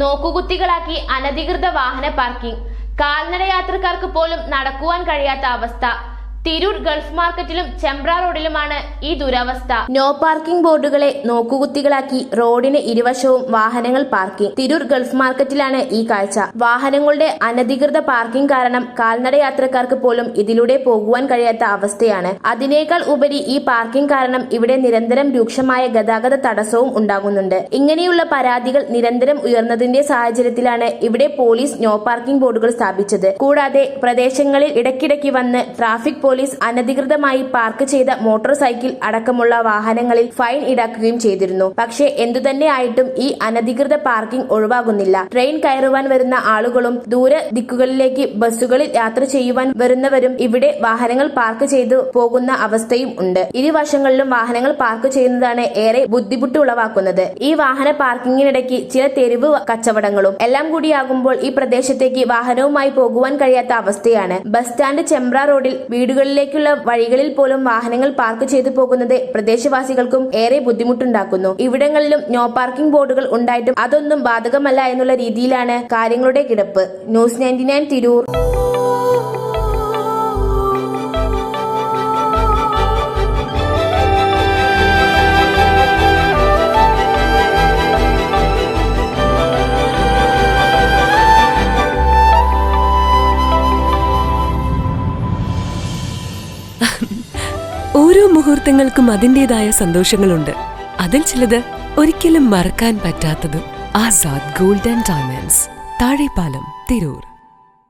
നോക്കുകുത്തികളാക്കി അനധികൃത വാഹന പാർക്കിംഗ്. കാൽനടയാത്രക്കാർക്ക് പോലും നടക്കുവാൻ കഴിയാത്ത അവസ്ഥ. തിരൂർ ഗൾഫ് മാർക്കറ്റിലും ചെമ്പ്ര റോഡിലുമാണ് ഈ ദുരവസ്ഥ. നോ പാർക്കിംഗ് ബോർഡുകളെ നോക്കുകുത്തികളാക്കി റോഡിന് ഇരുവശവും വാഹനങ്ങൾ പാർക്കിംഗ്. തിരൂർ ഗൾഫ് മാർക്കറ്റിലാണ് ഈ കാഴ്ച. വാഹനങ്ങളുടെ അനധികൃത പാർക്കിംഗ് കാരണം കാൽനടയാത്രക്കാർക്ക് പോലും ഇതിലൂടെ പോകുവാൻ കഴിയാത്ത അവസ്ഥയാണ്. അതിനേക്കാൾ ഉപരി ഈ പാർക്കിംഗ് കാരണം ഇവിടെ നിരന്തരം രൂക്ഷമായ ഗതാഗത തടസ്സവും ഉണ്ടാകുന്നുണ്ട്. ഇങ്ങനെയുള്ള പരാതികൾ നിരന്തരം ഉയർന്നതിന്റെ സാഹചര്യത്തിലാണ് ഇവിടെ പോലീസ് നോ പാർക്കിംഗ് ബോർഡുകൾ സ്ഥാപിച്ചത്. കൂടാതെ പ്രദേശങ്ങളിൽ ഇടയ്ക്കിടയ്ക്ക് വന്ന് ട്രാഫിക് പോലീസ് അനധികൃതമായി പാർക്ക് ചെയ്ത മോട്ടോർ സൈക്കിൾ അടക്കമുള്ള വാഹനങ്ങളിൽ ഫൈൻ ഈടാക്കുകയും ചെയ്തിരുന്നു. പക്ഷേ എന്തുതന്നെ ആയിട്ടും ഈ അനധികൃത പാർക്കിംഗ് ഒഴിവാകുന്നില്ല. ട്രെയിൻ കയറുവാൻ വരുന്ന ആളുകളും ദൂര ദിക്കുകളിലേക്ക് ബസ്സുകളിൽ യാത്ര ചെയ്യുവാൻ വരുന്നവരും ഇവിടെ വാഹനങ്ങൾ പാർക്ക് ചെയ്തു പോകുന്ന അവസ്ഥയും ഉണ്ട്. ഇരുവശങ്ങളിലും വാഹനങ്ങൾ പാർക്ക് ചെയ്യുന്നതാണ് ഏറെ ബുദ്ധിമുട്ട് ഉളവാക്കുന്നത്. ഈ വാഹന പാർക്കിങ്ങിനിടയ്ക്ക് ചില തെരുവ് കച്ചവടങ്ങളും എല്ലാം കൂടിയാകുമ്പോൾ ഈ പ്രദേശത്തേക്ക് വാഹനവുമായി പോകുവാൻ കഴിയാത്ത അവസ്ഥയാണ്. ബസ് സ്റ്റാൻഡ് ചെമ്പ്ര റോഡിൽ വീടുകളിലേക്കുള്ള വഴികളിൽ പോലും വാഹനങ്ങൾ പാർക്ക് ചെയ്തു പോകുന്നത് പ്രദേശവാസികൾക്കും ഏറെ ബുദ്ധിമുട്ടുണ്ടാക്കുന്നു. ഇവിടങ്ങളിലും നോ പാർക്കിംഗ് ബോർഡുകൾ ഉണ്ടായിട്ടും അതൊന്നും ബാധകമല്ല എന്നുള്ള രീതിയിലാണ് കാര്യങ്ങളുടെ കിടപ്പ്. ന്യൂസ് 99 തിരൂർ. ഓരോ മുഹൂർത്തങ്ങൾക്കും അതിൻ്റെതായ സന്തോഷങ്ങളുണ്ട്. അതിൽ ചിലത് ഒരിക്കലും മറക്കാൻ പറ്റാത്തതും. Azad gold and diamonds, Thazhepalam, Tirur.